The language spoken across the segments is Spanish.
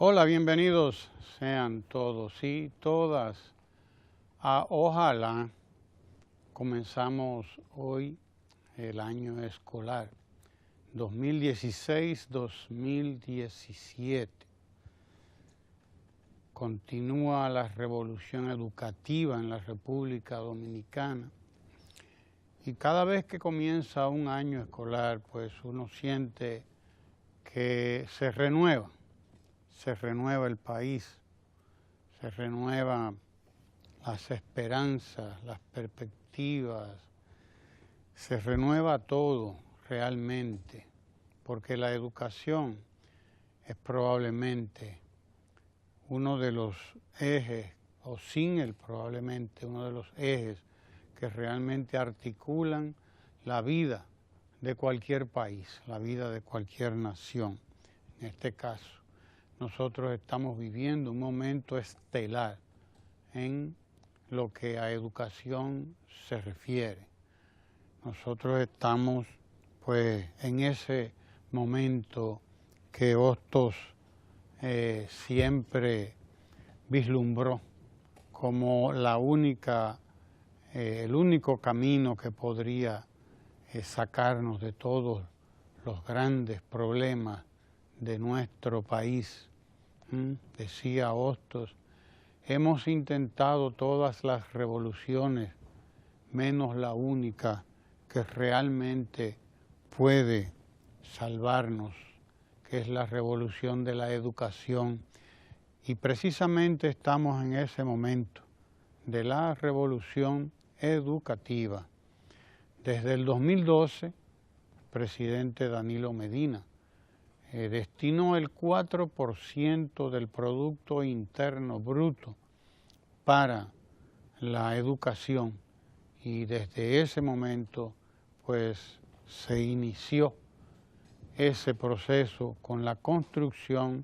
Hola, bienvenidos sean todos y todas a Ojalá. Comenzamos hoy el año escolar 2016-2017. Continúa la revolución educativa en la República Dominicana y cada vez que comienza un año escolar, pues uno siente que se renueva el país, se renuevan las esperanzas, las perspectivas, se renueva todo realmente, porque la educación es probablemente uno de los ejes, o sin él probablemente uno de los ejes que realmente articulan la vida de cualquier país, la vida de cualquier nación. En este caso, nosotros estamos viviendo un momento estelar en lo que a educación se refiere. Nosotros estamos pues en ese momento que Hostos siempre vislumbró como el único camino que podría sacarnos de todos los grandes problemas de nuestro país. Decía Hostos, hemos intentado todas las revoluciones, menos la única que realmente puede salvarnos, que es la revolución de la educación. Y precisamente estamos en ese momento de la revolución educativa. Desde el 2012, el presidente Danilo Medina destinó el 4% del Producto Interno Bruto para la educación y desde ese momento pues se inició ese proceso con la construcción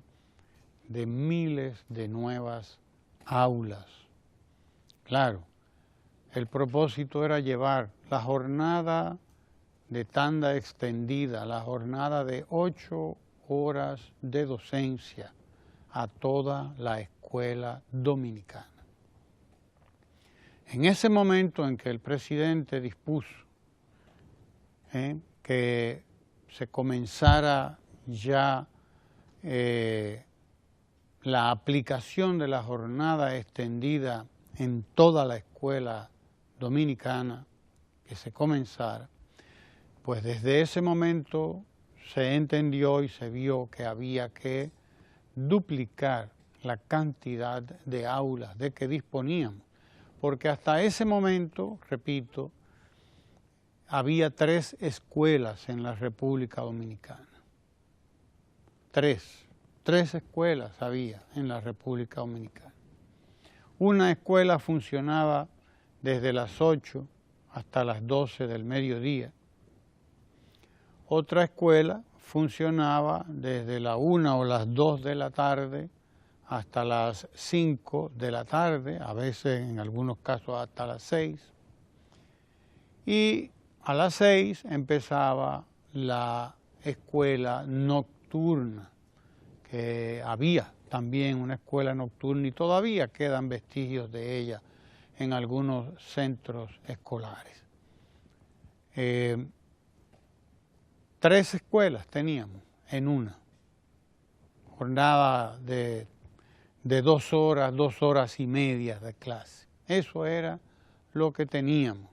de miles de nuevas aulas. Claro, el propósito era llevar la jornada de tanda extendida, la jornada de 8 horas de docencia a toda la escuela dominicana. En ese momento en que el presidente dispuso que se comenzara ya la aplicación de la jornada extendida en toda la escuela dominicana, que se comenzara, pues desde ese momento se entendió y se vio que había que duplicar la cantidad de aulas de que disponíamos, porque hasta ese momento, repito, había 3 escuelas en la República Dominicana. 3 escuelas había en la República Dominicana. Una escuela funcionaba desde las 8 hasta las 12 del mediodía. Otra escuela funcionaba desde la 1 o las 2 de la tarde hasta las 5 de la tarde, a veces en algunos casos hasta las 6. Y a las 6 empezaba la escuela nocturna, que había también una escuela nocturna y todavía quedan vestigios de ella en algunos centros escolares. 3 escuelas teníamos en una, jornada de 2 horas, 2 horas y media de clase. Eso era lo que teníamos.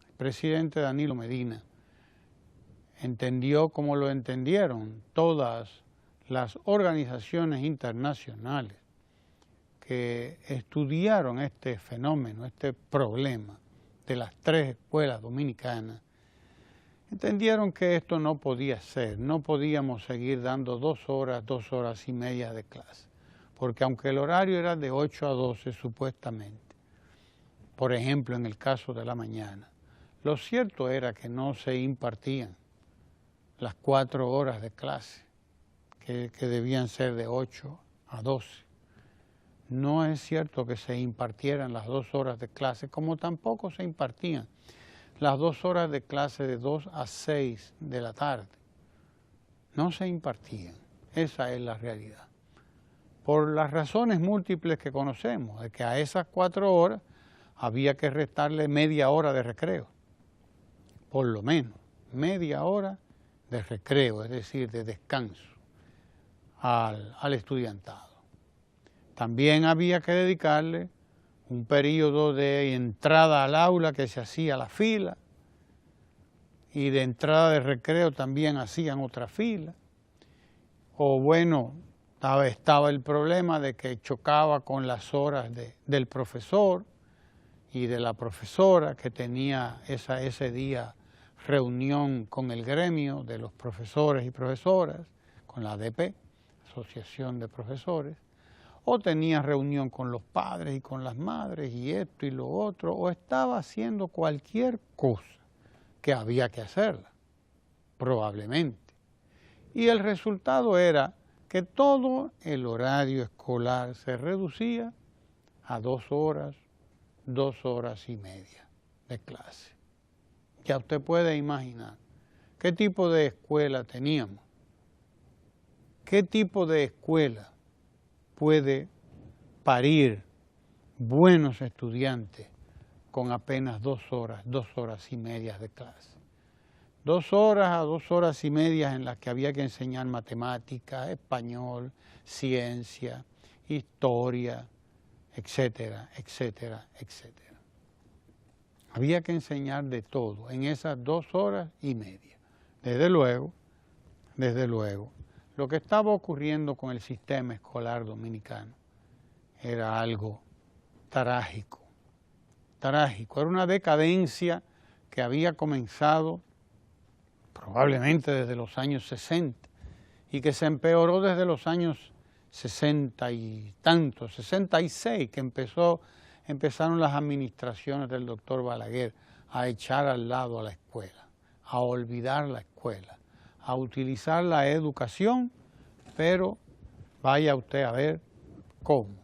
El presidente Danilo Medina entendió como lo entendieron todas las organizaciones internacionales que estudiaron este fenómeno, este problema de las 3 escuelas dominicanas. Entendieron que esto no podía ser, no podíamos seguir dando 2 horas, 2 horas y media de clase, porque aunque el horario era de 8 a 12 supuestamente, por ejemplo en el caso de la mañana, lo cierto era que no se impartían las 4 horas de clase, que debían ser de 8 a 12. No es cierto que se impartieran las 2 horas de clase, como tampoco se impartían las 2 horas de clase de 2 a 6 de la tarde. No se impartían, esa es la realidad. por las razones múltiples que conocemos, de que a esas 4 horas había que restarle media hora de recreo, por lo menos, media hora de recreo, es decir, de descanso al estudiantado. También había que dedicarle un periodo de entrada al aula que se hacía la fila, y de entrada de recreo también hacían otra fila. O bueno, estaba el problema de que chocaba con las horas del profesor y de la profesora, que tenía ese día reunión con el gremio de los profesores y profesoras, con la ADP, Asociación de Profesores, o tenía reunión con los padres y con las madres y esto y lo otro, o estaba haciendo cualquier cosa que había que hacerla, probablemente. Y el resultado era que todo el horario escolar se reducía a 2 horas, 2 horas y media de clase. Ya usted puede imaginar qué tipo de escuela teníamos, qué tipo de escuela puede parir buenos estudiantes con apenas 2 horas, 2 horas y media de clase. 2 horas a 2 horas y media en las que había que enseñar matemáticas, español, ciencia, historia, etcétera, etcétera, etcétera. Había que enseñar de todo en esas 2 horas y media. Desde luego, lo que estaba ocurriendo con el sistema escolar dominicano era algo trágico, trágico. Era una decadencia que había comenzado probablemente desde los años 60 y que se empeoró desde los años 60 y tantos, 66, que empezaron las administraciones del doctor Balaguer a echar al lado a la escuela, a olvidar la escuela, a utilizar la educación, pero vaya usted a ver cómo.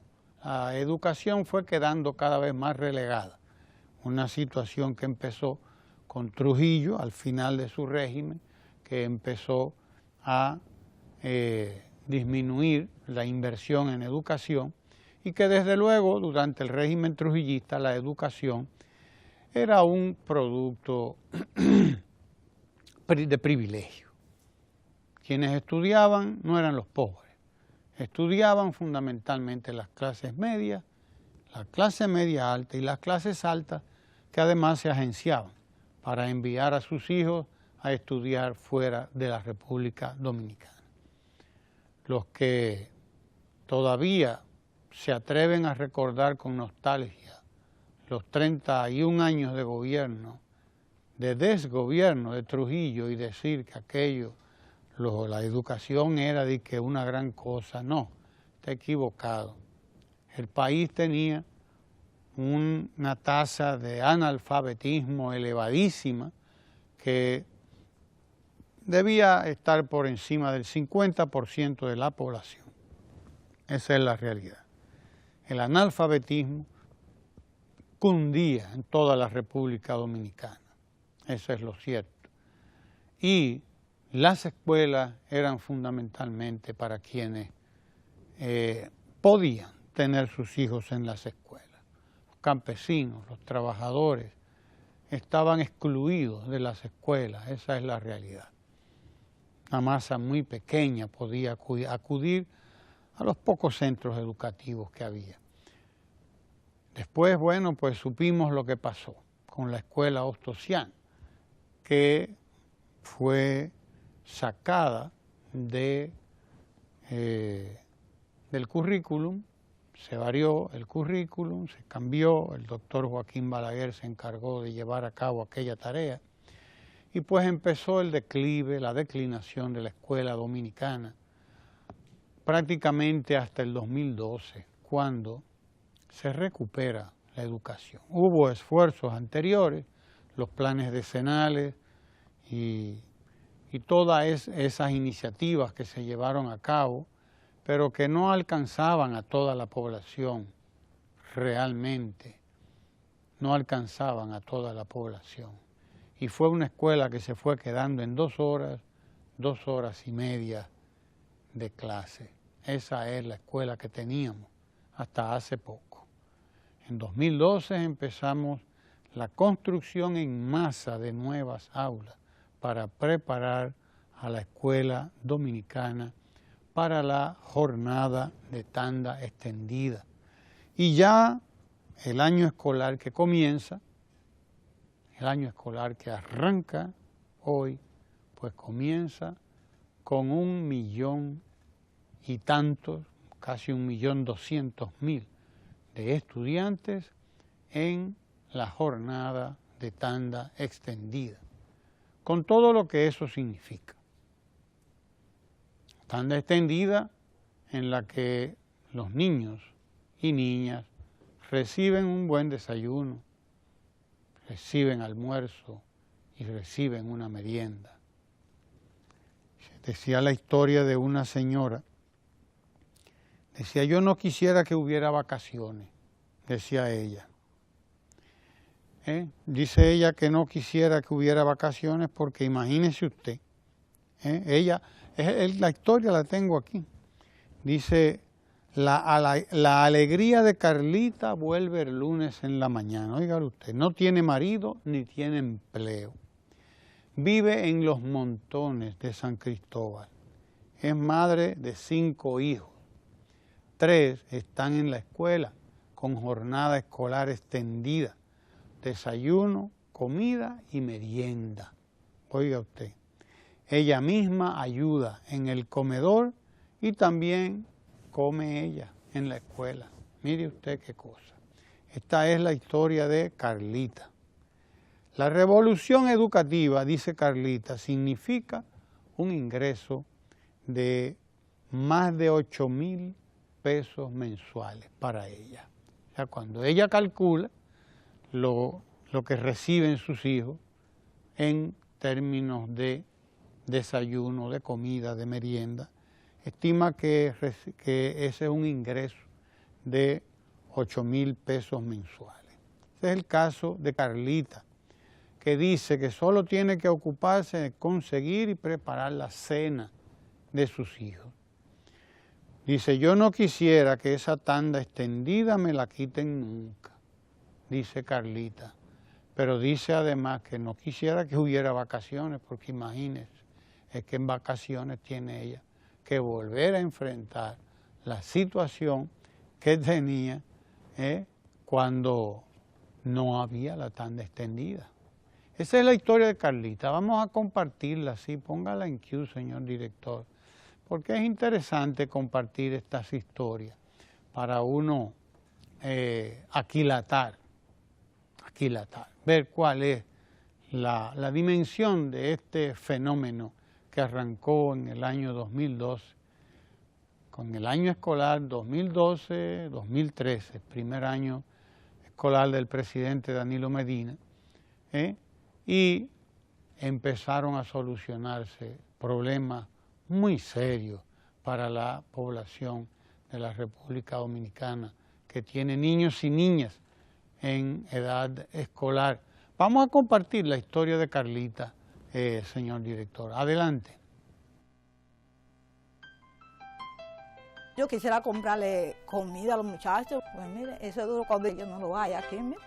La educación fue quedando cada vez más relegada, una situación que empezó con Trujillo al final de su régimen, que empezó a disminuir la inversión en educación y que desde luego durante el régimen trujillista la educación era un producto de privilegio. Quienes estudiaban no eran los pobres, estudiaban fundamentalmente las clases medias, la clase media alta y las clases altas, que además se agenciaban para enviar a sus hijos a estudiar fuera de la República Dominicana. Los que todavía se atreven a recordar con nostalgia los 31 años de gobierno, de desgobierno de Trujillo, y decir que aquello, la educación era de que una gran cosa, no, está equivocado. El país tenía una tasa de analfabetismo elevadísima que debía estar por encima del 50% de la población. Esa es la realidad. El analfabetismo cundía en toda la República Dominicana. Eso es lo cierto. Y las escuelas eran fundamentalmente para quienes podían tener sus hijos en las escuelas. Los campesinos, los trabajadores, estaban excluidos de las escuelas, esa es la realidad. Una masa muy pequeña podía acudir a los pocos centros educativos que había. Después, bueno, pues supimos lo que pasó con la escuela ostosiana, que fue sacada del currículum, se varió el currículum, se cambió, el doctor Joaquín Balaguer se encargó de llevar a cabo aquella tarea, y pues empezó el declive, la declinación de la escuela dominicana, prácticamente hasta el 2012, cuando se recupera la educación. Hubo esfuerzos anteriores, los planes decenales y todas esas iniciativas que se llevaron a cabo, pero que no alcanzaban a toda la población realmente, no alcanzaban a toda la población. Y fue una escuela que se fue quedando en 2 horas, 2 horas y media de clase. esa es la escuela que teníamos hasta hace poco. En 2012 empezamos la construcción en masa de nuevas aulas para preparar a la escuela dominicana para la jornada de tanda extendida. Y ya el año escolar que comienza, el año escolar que arranca hoy, pues comienza con 1 millón y tantos, casi 1.200.000 de estudiantes en la jornada de tanda extendida, con todo lo que eso significa. Tanda extendida en la que los niños y niñas reciben un buen desayuno, reciben almuerzo y reciben una merienda. Decía la historia de una señora, decía, yo no quisiera que hubiera vacaciones, decía ella. Dice ella que no quisiera que hubiera vacaciones porque imagínese usted, la historia la tengo aquí, dice, la alegría de Carlita vuelve el lunes en la mañana, oiga usted, no tiene marido ni tiene empleo, vive en los montones de San Cristóbal, es madre de 5 hijos, 3 están en la escuela con jornada escolar extendida, desayuno, comida y merienda. Oiga usted, ella misma ayuda en el comedor y también come ella en la escuela. Mire usted qué cosa. Esta es la historia de Carlita. La revolución educativa, dice Carlita, significa un ingreso de más de 8.000 pesos mensuales para ella. O sea, cuando ella calcula lo que reciben sus hijos en términos de desayuno, de comida, de merienda, estima que ese es un ingreso de 8.000 pesos mensuales. Ese es el caso de Carlita, que dice que solo tiene que ocuparse de conseguir y preparar la cena de sus hijos. Dice, yo no quisiera que esa tanda extendida me la quiten nunca, dice Carlita, pero dice además que no quisiera que hubiera vacaciones, porque imagínense, es que en vacaciones tiene ella que volver a enfrentar la situación que tenía cuando no había la tanda extendida. Esa es la historia de Carlita, vamos a compartirla así, póngala en Q, señor director, porque es interesante compartir estas historias para uno aquilatar, ver cuál es la dimensión de este fenómeno que arrancó en el año 2012, con el año escolar 2012-2013, el primer año escolar del presidente Danilo Medina, y empezaron a solucionarse problemas muy serios para la población de la República Dominicana, que tiene niños y niñas en edad escolar. Vamos a compartir la historia de Carlita, señor director. Adelante. Yo quisiera comprarle comida a los muchachos. Pues mire, eso es duro cuando yo no lo vaya aquí, mire.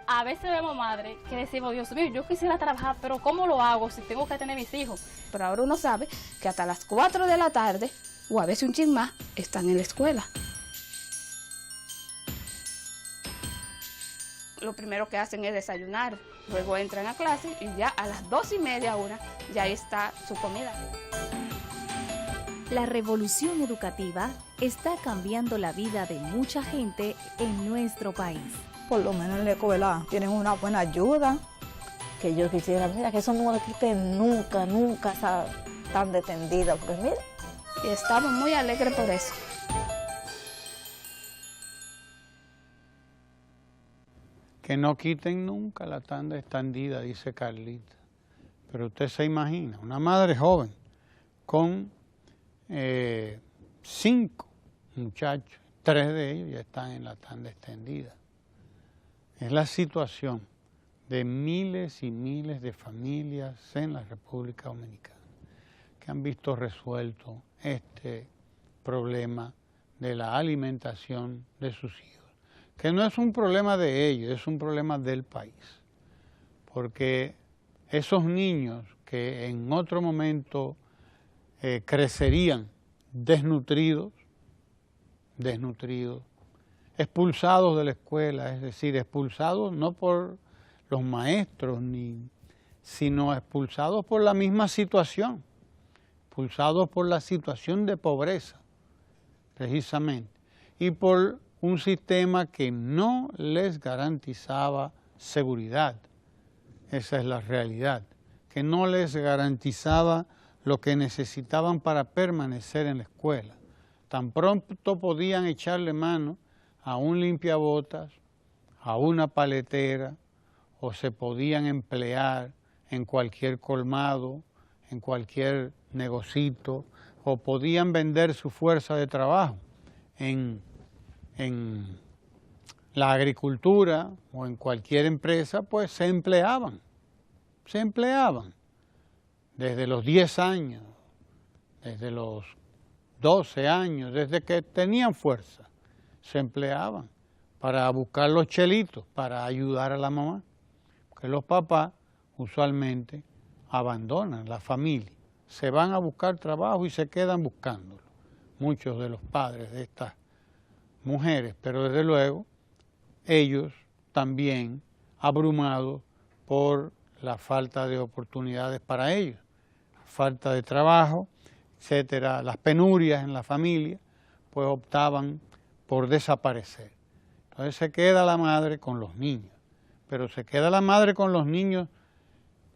A veces vemos madres que decimos, Dios mío, yo quisiera trabajar, pero ¿cómo lo hago si tengo que tener mis hijos? Pero ahora uno sabe que hasta las 4 de la tarde, o a veces un chin más, están en la escuela. Lo primero que hacen es desayunar, luego entran a clase y ya a las 2:30, 1, ya está su comida. La revolución educativa está cambiando la vida de mucha gente en nuestro país. Por lo menos en la escuela tienen una buena ayuda. Que yo quisiera, mira, que eso no lo quiten nunca, nunca tan detendida, porque mira. Y estamos muy alegres por eso. Que no quiten nunca la tanda extendida, dice Carlita. Pero usted se imagina, una madre joven con 5 muchachos, 3 de ellos ya están en la tanda extendida. Es la situación de miles y miles de familias en la República Dominicana que han visto resuelto este problema de la alimentación de sus hijos, que no es un problema de ellos, es un problema del país, porque esos niños que en otro momento crecerían desnutridos, expulsados de la escuela, es decir, expulsados no por los maestros, sino expulsados por la misma situación, expulsados por la situación de pobreza, precisamente, y por un sistema que no les garantizaba seguridad. Esa es la realidad, que no les garantizaba lo que necesitaban para permanecer en la escuela. Tan pronto podían echarle mano a un limpiabotas, a una paletera, o se podían emplear en cualquier colmado, en cualquier negocito, o podían vender su fuerza de trabajo en la agricultura o en cualquier empresa, pues se empleaban desde los 10 años, desde los 12 años, desde que tenían fuerza, se empleaban para buscar los chelitos, para ayudar a la mamá, porque los papás usualmente abandonan la familia, se van a buscar trabajo y se quedan buscándolo, muchos de los padres de estas mujeres, pero desde luego ellos también abrumados por la falta de oportunidades para ellos, la falta de trabajo, etcétera, las penurias en la familia, pues optaban por desaparecer. Entonces se queda la madre con los niños, pero se queda la madre con los niños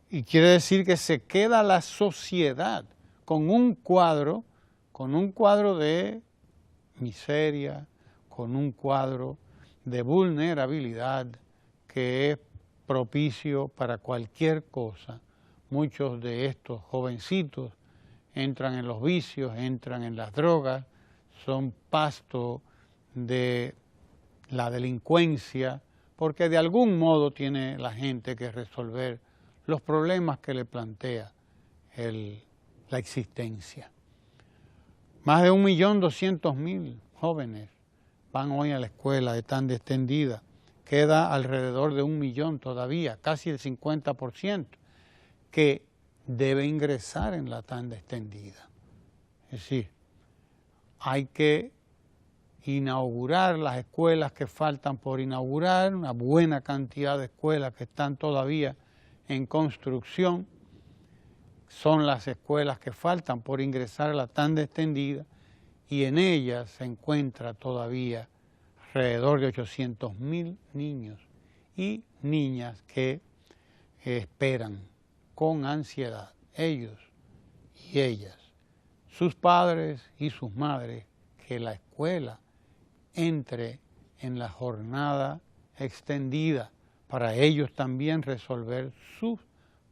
y quiere decir que se queda la sociedad con un cuadro de miseria, con un cuadro de vulnerabilidad que es propicio para cualquier cosa. Muchos de estos jovencitos entran en los vicios, entran en las drogas, son pasto de la delincuencia, porque de algún modo tiene la gente que resolver los problemas que le plantea la existencia. Más de 1.200.000 jóvenes van hoy a la escuela de tanda extendida. Queda alrededor de 1 millón todavía, casi el 50%, que debe ingresar en la tanda extendida. Es decir, hay que inaugurar las escuelas que faltan por inaugurar, una buena cantidad de escuelas que están todavía en construcción, son las escuelas que faltan por ingresar a la tanda extendida, y en ellas se encuentra todavía alrededor de 800.000 niños y niñas que esperan con ansiedad, ellos y ellas, sus padres y sus madres, que la escuela entre en la jornada extendida para ellos también resolver sus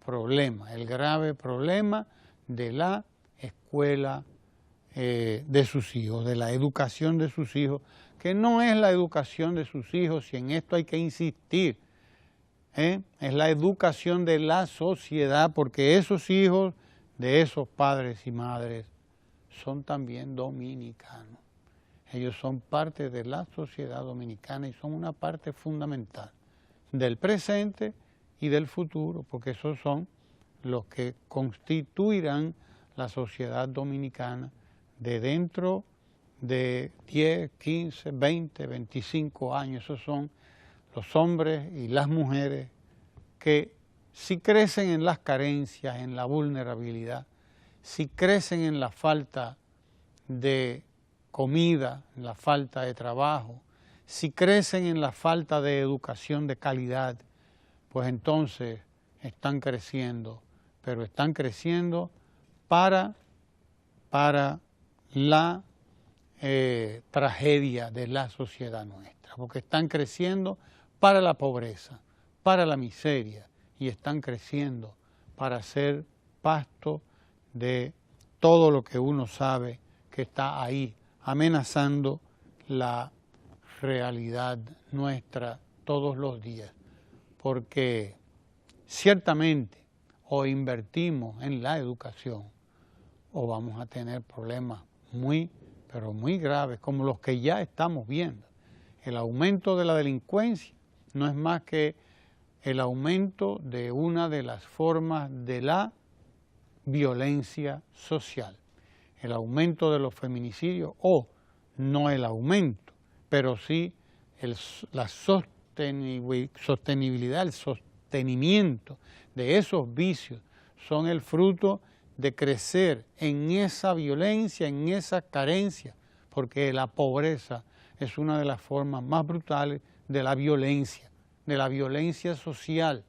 problemas, el grave problema de la escuela de sus hijos, de la educación de sus hijos, que no es la educación de sus hijos, y en esto hay que insistir, es la educación de la sociedad, porque esos hijos de esos padres y madres son también dominicanos. Ellos son parte de la sociedad dominicana y son una parte fundamental del presente y del futuro, porque esos son los que constituirán la sociedad dominicana de dentro de 10, 15, 20, 25 años. Esos son los hombres y las mujeres que, si crecen en las carencias, en la vulnerabilidad, si crecen en la falta de comida, en la falta de trabajo, si crecen en la falta de educación de calidad, pues entonces están creciendo, pero están creciendo para la tragedia de la sociedad nuestra, porque están creciendo para la pobreza, para la miseria, y están creciendo para ser pasto de todo lo que uno sabe que está ahí, amenazando la realidad nuestra todos los días, porque ciertamente o invertimos en la educación o vamos a tener problemas muy, pero muy graves, como los que ya estamos viendo. El aumento de la delincuencia no es más que el aumento de una de las formas de la violencia social. El aumento de los feminicidios, o no el aumento, pero sí la sostenibilidad, el sostenimiento de esos vicios son el fruto de crecer en esa violencia, en esa carencia, porque la pobreza es una de las formas más brutales de la violencia social.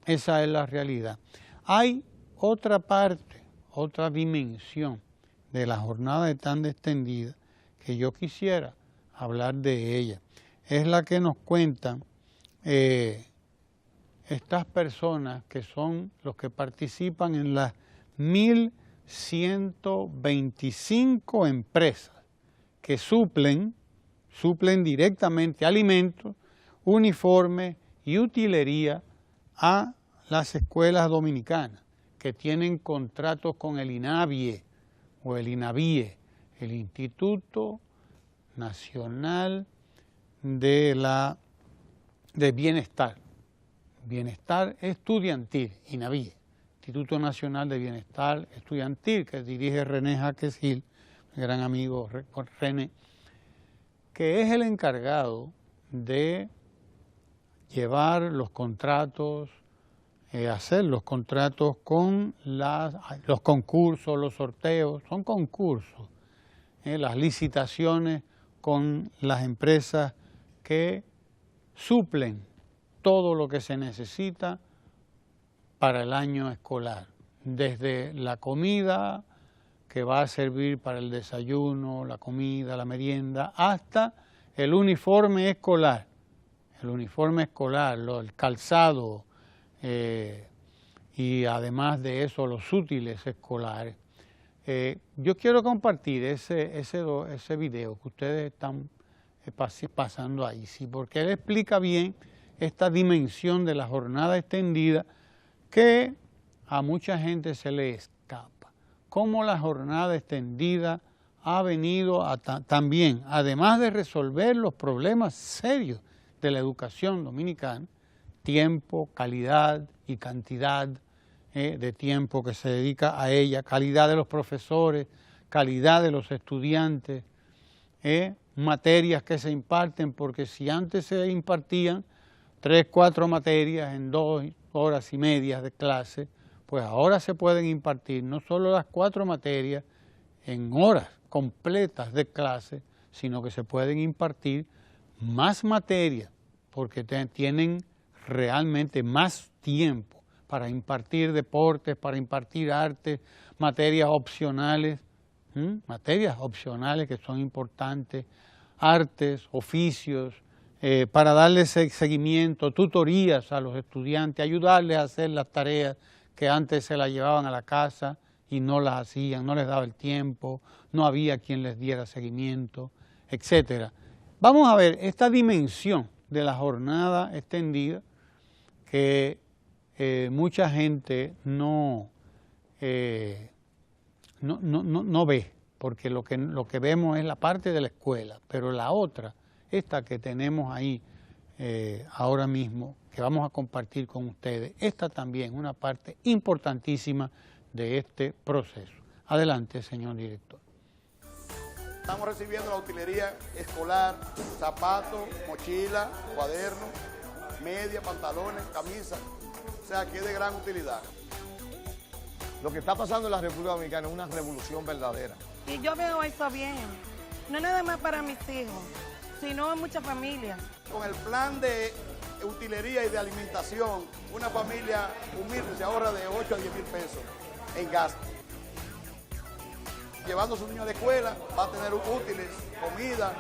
Esa es la realidad. Hay otra parte, otra dimensión de la jornada de tanda extendida que yo quisiera hablar de ella. Es la que nos cuentan estas personas que son los que participan en las 1.125 empresas que suplen directamente alimentos, uniformes y utilería a las escuelas dominicanas que tienen contratos con el INAVIE o el INAVIE, el Instituto Nacional de Bienestar Estudiantil, INAVIE, Instituto Nacional de Bienestar Estudiantil, que dirige René Jaques Gil, mi gran amigo René, que es el encargado de llevar los contratos, hacer los contratos con los concursos, los sorteos, son concursos, las licitaciones con las empresas que suplen todo lo que se necesita para el año escolar, desde la comida que va a servir para el desayuno, la comida, la merienda, hasta el uniforme escolar. El calzado y además de eso los útiles escolares. Yo quiero compartir ese video que ustedes están pasando ahí, ¿sí? Porque él explica bien esta dimensión de la jornada extendida que a mucha gente se le escapa. Cómo la jornada extendida ha venido también, además de resolver los problemas serios de la educación dominicana, tiempo, calidad y cantidad de tiempo que se dedica a ella, calidad de los profesores, calidad de los estudiantes, materias que se imparten, porque si antes se impartían 3, 4 materias en 2 horas y media de clase, pues ahora se pueden impartir no solo las 4 materias en horas completas de clase, sino que se pueden impartir más materias, porque tienen realmente más tiempo para impartir deportes, para impartir artes, materias opcionales que son importantes, artes, oficios, para darles seguimiento, tutorías a los estudiantes, ayudarles a hacer las tareas que antes se las llevaban a la casa y no las hacían, no les daba el tiempo, no había quien les diera seguimiento, etcétera. Vamos a ver esta dimensión de la jornada extendida que mucha gente no ve, porque lo que vemos es la parte de la escuela, pero la otra, esta que tenemos ahí ahora mismo, que vamos a compartir con ustedes, esta también es una parte importantísima de este proceso. Adelante, señor director. Estamos recibiendo la utilería escolar, zapatos, mochila, cuadernos, media, pantalones, camisas, o sea que es de gran utilidad. Lo que está pasando en la República Dominicana es una revolución verdadera. Y yo veo eso bien, no nada más para mis hijos, sino en muchas familias. Con el plan de utilería y de alimentación, una familia humilde se ahorra de 8 a 10 mil pesos en gasto. Llevando a su niño a la escuela, va a tener útiles, comida,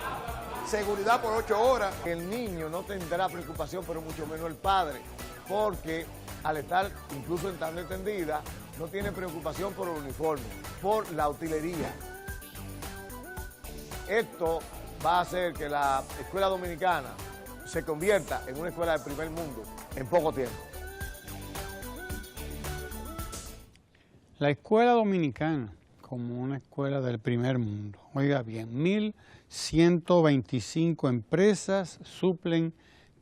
seguridad por 8 horas. El niño no tendrá preocupación, pero mucho menos el padre, porque al estar incluso en tanda extendida, no tiene preocupación por el uniforme, por la utilería. Esto va a hacer que la escuela dominicana se convierta en una escuela del primer mundo en poco tiempo. La escuela dominicana, como una escuela del primer mundo, oiga bien, 1.125 empresas suplen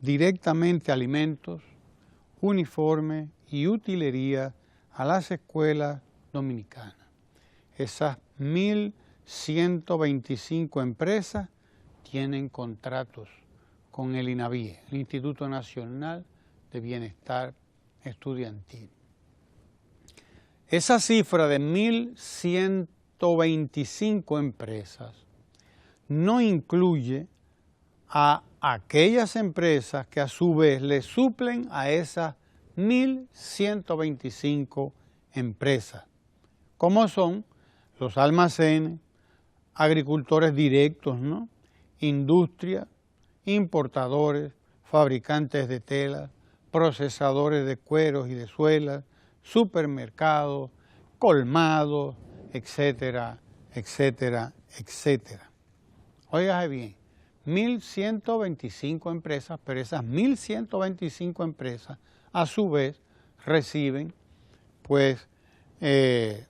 directamente alimentos, uniformes y utilería a las escuelas dominicanas. Esas 1.125 empresas tienen contratos con el INAVIE, el Instituto Nacional de Bienestar Estudiantil. Esa cifra de 1.125 empresas no incluye a aquellas empresas que a su vez le suplen a esas 1.125 empresas, como son los almacenes, agricultores directos, ¿no? Industria, importadores, fabricantes de telas, procesadores de cueros y de suelas, supermercados, colmados, etcétera, etcétera, etcétera. Óigase bien, 1.125 empresas, pero esas 1.125 empresas a su vez reciben pues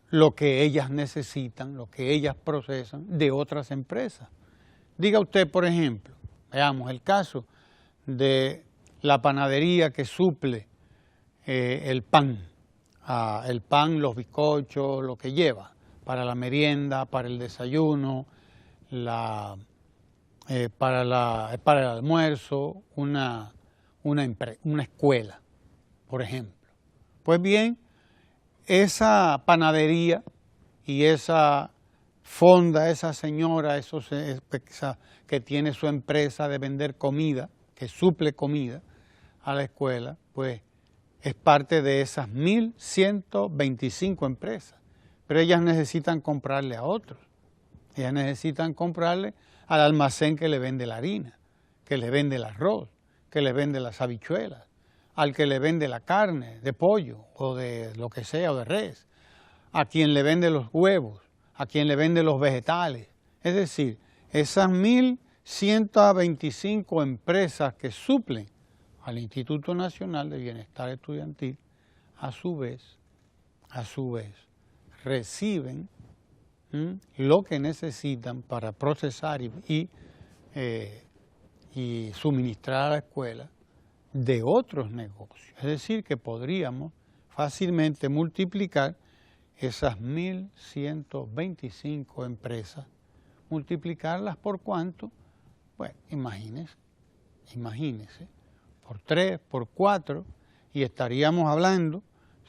lo que ellas necesitan, lo que ellas procesan de otras empresas. Diga usted, por ejemplo, veamos el caso de la panadería que suple el pan, los bizcochos, lo que lleva para la merienda, para el desayuno, para el almuerzo, una escuela, por ejemplo. Pues bien, esa panadería y esa fonda, esa señora, que tiene su empresa de vender comida, que suple comida a la escuela, pues es parte de esas 1.125 empresas. Pero ellas necesitan comprarle a otros. Ellas necesitan comprarle al almacén que le vende la harina, que le vende el arroz, que le vende las habichuelas, al que le vende la carne de pollo o de lo que sea, o de res, a quien le vende los huevos, a quien le vende los vegetales. Es decir, esas 1.125 empresas que suplen al Instituto Nacional de Bienestar Estudiantil, a su vez, reciben lo que necesitan para procesar y suministrar a la escuela de otros negocios. Es decir, que podríamos fácilmente multiplicar esas 1.125 empresas, multiplicarlas por cuánto, bueno, imagínese, por 3, por 4, y estaríamos hablando,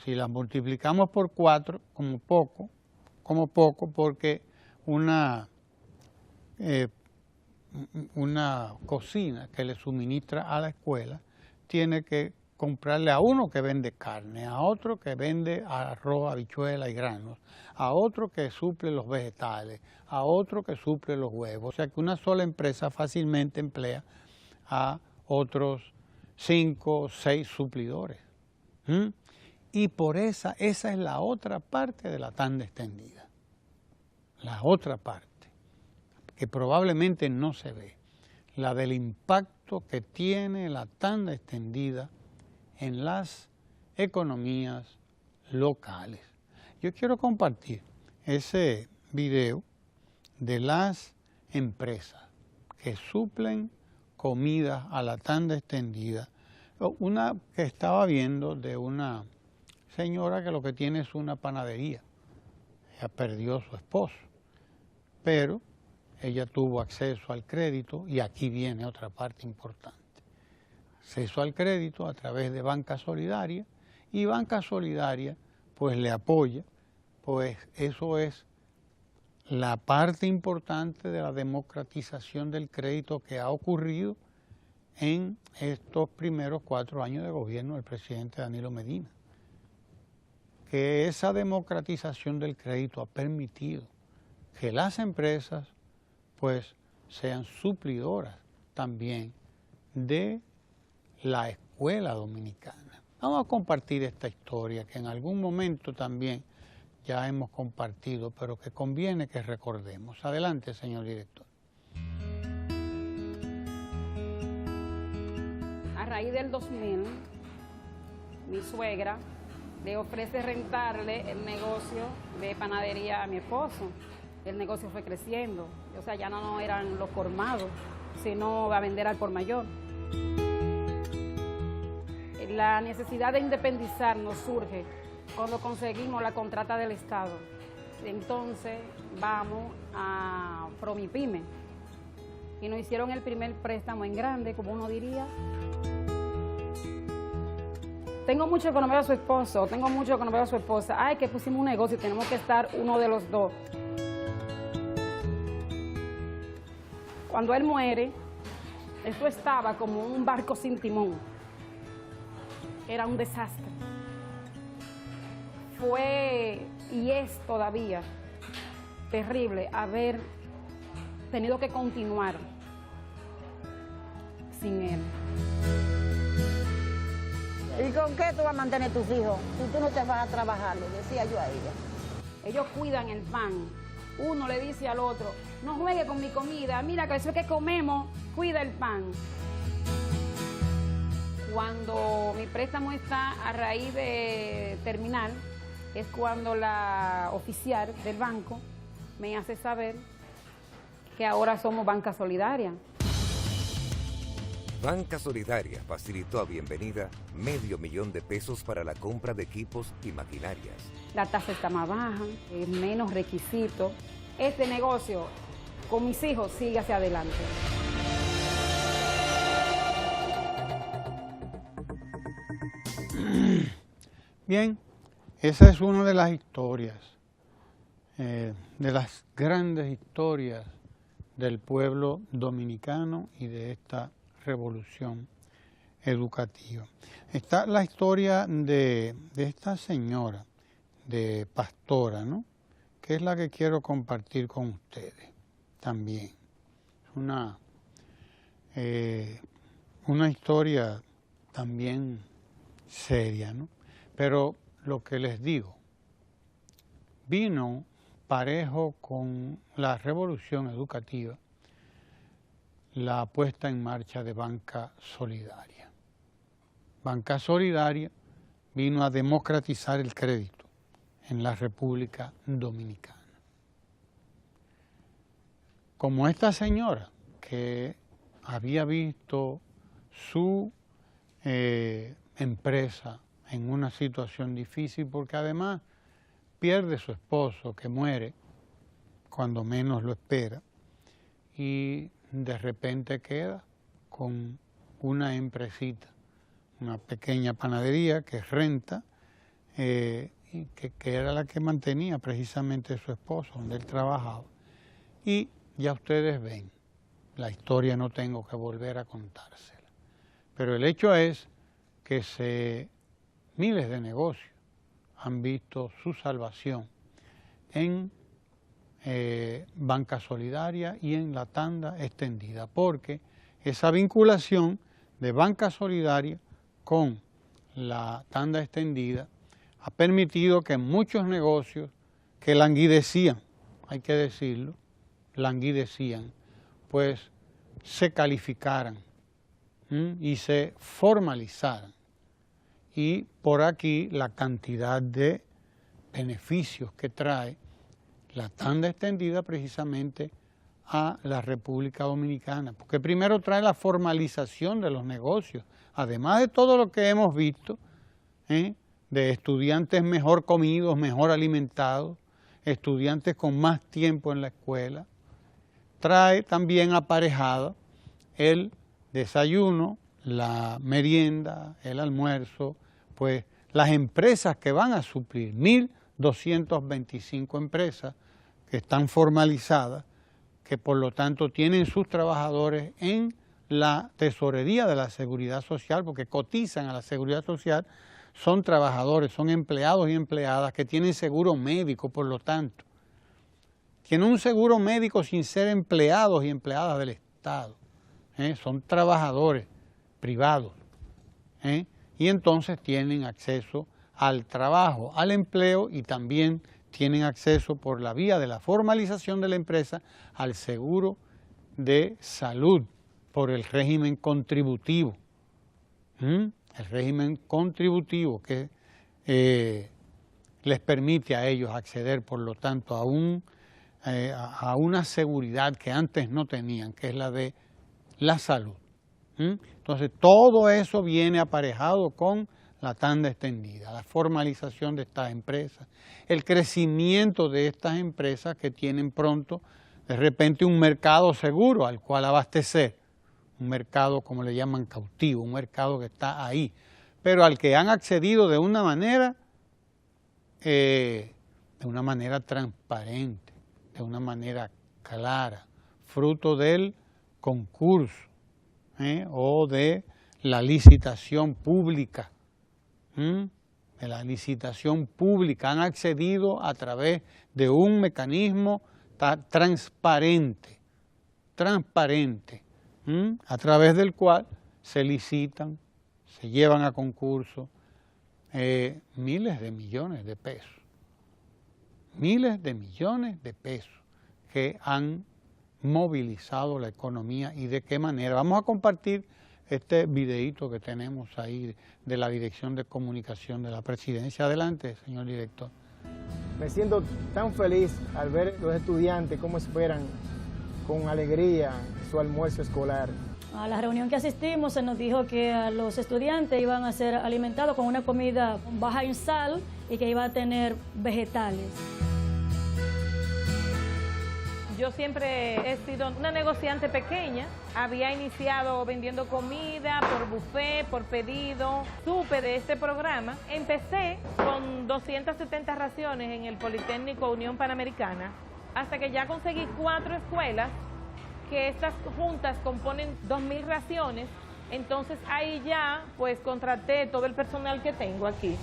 si las multiplicamos por 4, como poco, porque una cocina que le suministra a la escuela tiene que comprarle a uno que vende carne, a otro que vende arroz, habichuela y granos, a otro que suple los vegetales, a otro que suple los huevos. O sea que una sola empresa fácilmente emplea a otros 5 o 6 suplidores. Y por esa es la otra parte de la tanda extendida. La otra parte, que probablemente no se ve, la del impacto que tiene la tanda extendida en las economías locales. Yo quiero compartir ese video de las empresas que suplen comida a la tanda extendida. Una que estaba viendo de una señora que lo que tiene es una panadería. Ella perdió a su esposo, pero ella tuvo acceso al crédito, y aquí viene otra parte importante. Acceso al crédito a través de Banca Solidaria, y Banca Solidaria pues le apoya, pues eso es la parte importante de la democratización del crédito que ha ocurrido en estos primeros 4 años de gobierno del presidente Danilo Medina. Que esa democratización del crédito ha permitido que las empresas pues sean suplidoras también de la escuela dominicana. Vamos a compartir esta historia que en algún momento también ya hemos compartido, pero que conviene que recordemos. Adelante, señor director. A raíz del 2000, mi suegra le ofrece rentarle el negocio de panadería a mi esposo. El negocio fue creciendo, o sea, ya no eran los colmados, sino a vender al por mayor. La necesidad de independizarnos surge cuando conseguimos la contrata del Estado. Entonces vamos a Promipyme y nos hicieron el primer préstamo en grande, como uno diría. Tengo mucho que no veo a su esposo, tengo mucho que no veo a su esposa. Ay, que pusimos un negocio y tenemos que estar uno de los dos. Cuando él muere, esto estaba como un barco sin timón. Era un desastre. Fue, y es todavía, terrible haber tenido que continuar sin él. ¿Y con qué tú vas a mantener tus hijos si tú no te vas a trabajar? Le decía yo a ella. Ellos cuidan el pan. Uno le dice al otro, no juegue con mi comida, mira que eso que comemos, cuida el pan. Cuando mi préstamo está a raíz de terminar, es cuando la oficial del banco me hace saber que ahora somos Banca Solidaria. Banca Solidaria facilitó a Bienvenida $500,000 para la compra de equipos y maquinarias. La tasa está más baja, menos requisitos. Este negocio con mis hijos sigue hacia adelante. Bien, esa es una de las historias, de las grandes historias del pueblo dominicano y de esta revolución educativa. Está la historia de esta señora, de pastora, ¿no?, que es la que quiero compartir con ustedes también. Una historia también seria, ¿no? Pero lo que les digo, vino parejo con la revolución educativa la puesta en marcha de Banca Solidaria. Banca Solidaria vino a democratizar el crédito en la República Dominicana. Como esta señora que había visto su empresa en una situación difícil, porque además pierde su esposo que muere cuando menos lo espera y de repente queda con una empresita, una pequeña panadería que renta, y que era la que mantenía precisamente su esposo, donde él trabajaba. Y ya ustedes ven, la historia no tengo que volver a contársela. Pero el hecho es que miles de negocios han visto su salvación en Banca Solidaria y en la tanda extendida, porque esa vinculación de Banca Solidaria con la tanda extendida ha permitido que muchos negocios que languidecían, hay que decirlo, languidecían, pues se calificaran y se formalizaran. Y por aquí la cantidad de beneficios que trae la tanda extendida precisamente a la República Dominicana, porque primero trae la formalización de los negocios, además de todo lo que hemos visto, de estudiantes mejor comidos, mejor alimentados, estudiantes con más tiempo en la escuela, trae también aparejada el desayuno, la merienda, el almuerzo, pues las empresas que van a suplir, 1.225 empresas que están formalizadas, que por lo tanto tienen sus trabajadores en la tesorería de la Seguridad Social, porque cotizan a la Seguridad Social, son trabajadores, son empleados y empleadas que tienen seguro médico, por lo tanto. Tienen un seguro médico sin ser empleados y empleadas del Estado. Son trabajadores privados. Y entonces tienen acceso al trabajo, al empleo, y también tienen acceso por la vía de la formalización de la empresa al seguro de salud por el régimen contributivo. El régimen contributivo, que les permite a ellos acceder, por lo tanto, a una seguridad que antes no tenían, que es la de la salud. Entonces, todo eso viene aparejado con la tanda extendida, la formalización de estas empresas, el crecimiento de estas empresas que tienen pronto, de repente, un mercado seguro al cual abastecer, un mercado, como le llaman, cautivo, un mercado que está ahí, pero al que han accedido de una manera transparente, de una manera clara, fruto del concurso o de la licitación pública. De la licitación pública han accedido a través de un mecanismo transparente, a través del cual se licitan, se llevan a concurso miles de millones de pesos que han movilizado la economía. ¿Y de qué manera? Vamos a compartir este videíto que tenemos ahí de la Dirección de Comunicación de la Presidencia. Adelante, señor director. Me siento tan feliz al ver los estudiantes cómo esperan con alegría su almuerzo escolar. A la reunión que asistimos se nos dijo que a los estudiantes iban a ser alimentados con una comida baja en sal y que iba a tener vegetales. Yo siempre he sido una negociante pequeña, había iniciado vendiendo comida por buffet, por pedido. Supe de este programa, empecé con 270 raciones en el Politécnico Unión Panamericana, hasta que ya conseguí 4 escuelas, que estas juntas componen 2.000 raciones, entonces ahí ya pues contraté todo el personal que tengo aquí.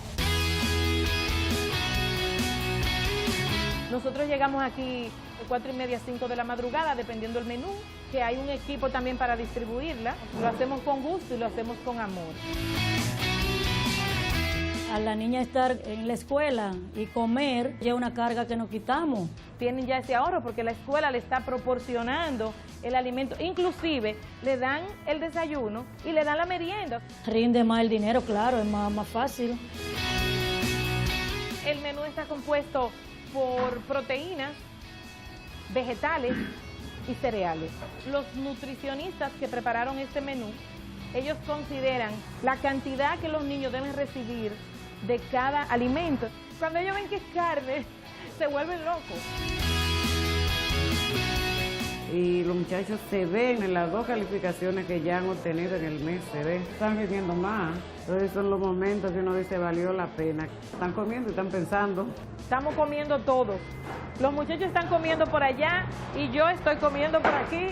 Nosotros llegamos aquí 4:30, 5 de la madrugada, dependiendo del menú, que hay un equipo también para distribuirla. Lo hacemos con gusto y lo hacemos con amor. A la niña estar en la escuela y comer ya es una carga que nos quitamos. Tienen ya ese ahorro porque la escuela le está proporcionando el alimento, inclusive le dan el desayuno y le dan la merienda. Rinde más el dinero, claro, es más fácil. El menú está compuesto por proteínas, vegetales y cereales. Los nutricionistas que prepararon este menú, ellos consideran la cantidad que los niños deben recibir de cada alimento. Cuando ellos ven que es carne, se vuelven locos. Y los muchachos se ven en las 2 calificaciones que ya han obtenido en el mes, se ven, están rindiendo más. Entonces son los momentos que uno dice valió la pena. Están comiendo y están pensando. Estamos comiendo todos. Los muchachos están comiendo por allá y yo estoy comiendo por aquí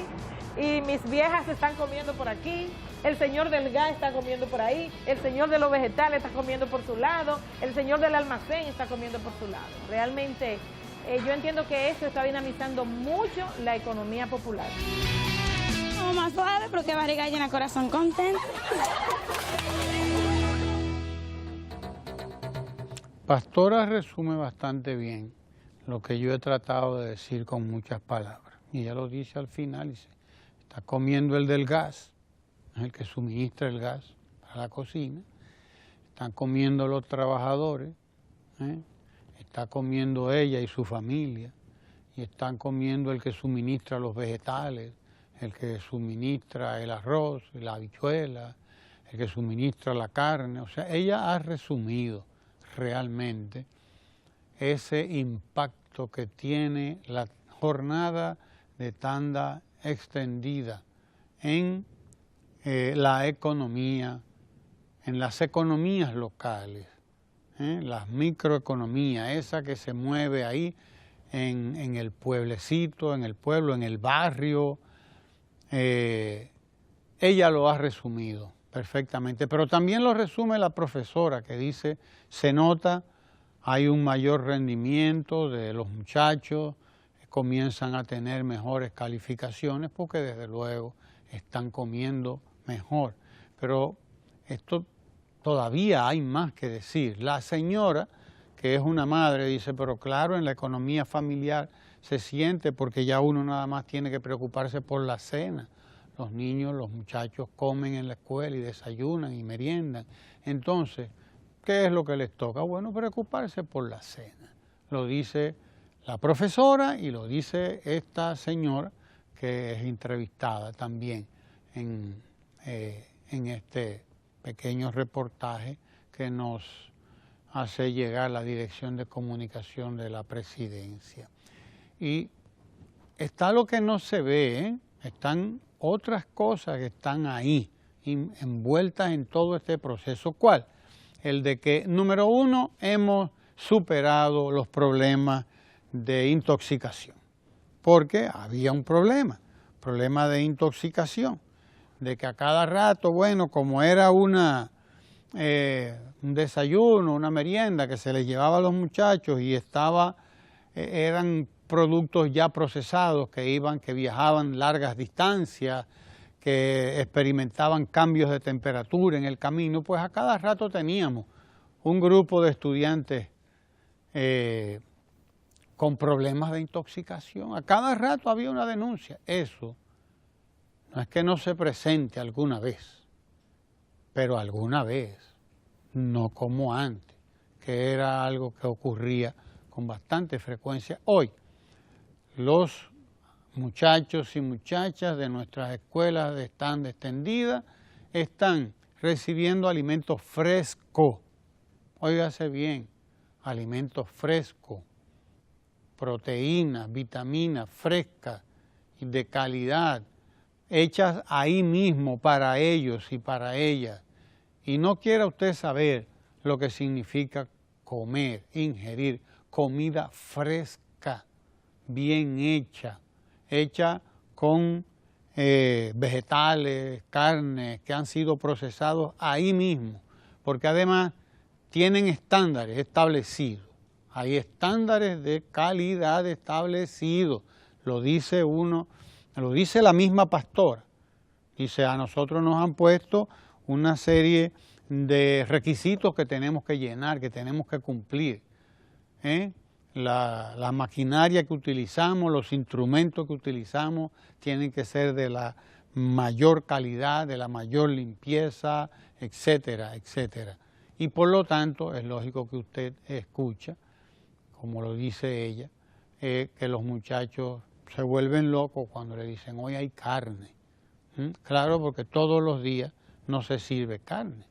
y mis viejas están comiendo por aquí. El señor del gas está comiendo por ahí, el señor de los vegetales está comiendo por su lado, el señor del almacén está comiendo por su lado. Realmente yo entiendo que esto está dinamizando mucho la economía popular. No, más suave porque barriga llena, corazón contento. Pastora resume bastante bien lo que yo he tratado de decir con muchas palabras. Y ella lo dice al final, dice, está comiendo el del gas, el que suministra el gas para la cocina, están comiendo los trabajadores, está comiendo ella y su familia, y están comiendo el que suministra los vegetales, el que suministra el arroz, la habichuela, el que suministra la carne. O sea, ella ha resumido realmente ese impacto que tiene la jornada de tanda extendida en la economía, en las economías locales, las microeconomías, esa que se mueve ahí en el pueblecito, en el pueblo, en el barrio. Ella lo ha resumido perfectamente, pero también lo resume la profesora que dice, se nota, hay un mayor rendimiento de los muchachos, comienzan a tener mejores calificaciones porque desde luego están comiendo mejor. Pero esto todavía hay más que decir. La señora, que es una madre, dice, pero claro, en la economía familiar se siente porque ya uno nada más tiene que preocuparse por la cena. Los niños, los muchachos comen en la escuela y desayunan y meriendan. Entonces, ¿qué es lo que les toca? Bueno, preocuparse por la cena. Lo dice la profesora y lo dice esta señora que es entrevistada también en este pequeño reportaje que nos hace llegar la Dirección de Comunicación de la Presidencia. Y está lo que no se ve, ¿eh? Están otras cosas que están ahí, envueltas en todo este proceso. ¿Cuál? El de que, número uno, hemos superado los problemas de intoxicación, porque había un problema de intoxicación, de que a cada rato, bueno, como era un desayuno, una merienda que se les llevaba a los muchachos y eran productos ya procesados que viajaban largas distancias, que experimentaban cambios de temperatura en el camino, pues a cada rato teníamos un grupo de estudiantes con problemas de intoxicación. A cada rato había una denuncia. Eso no es que no se presente alguna vez, pero alguna vez, no como antes, que era algo que ocurría con bastante frecuencia. Hoy, los muchachos y muchachas de nuestras escuelas de stand extendida están recibiendo alimentos frescos. Óigase bien, alimentos frescos, proteínas, vitaminas frescas y de calidad, hechas ahí mismo para ellos y para ellas. Y no quiera usted saber lo que significa comer, ingerir comida fresca, bien hecha con vegetales, carnes que han sido procesados ahí mismo, porque además tienen estándares establecidos. Hay estándares de calidad establecidos, lo dice la misma pastora. Dice, a nosotros nos han puesto una serie de requisitos que tenemos que llenar, que tenemos que cumplir. La maquinaria que utilizamos, los instrumentos que utilizamos tienen que ser de la mayor calidad, de la mayor limpieza, etcétera, etcétera. Y por lo tanto es lógico que usted escucha, como lo dice ella, que los muchachos se vuelven locos cuando le dicen, hoy hay carne. Claro, porque todos los días no se sirve carne.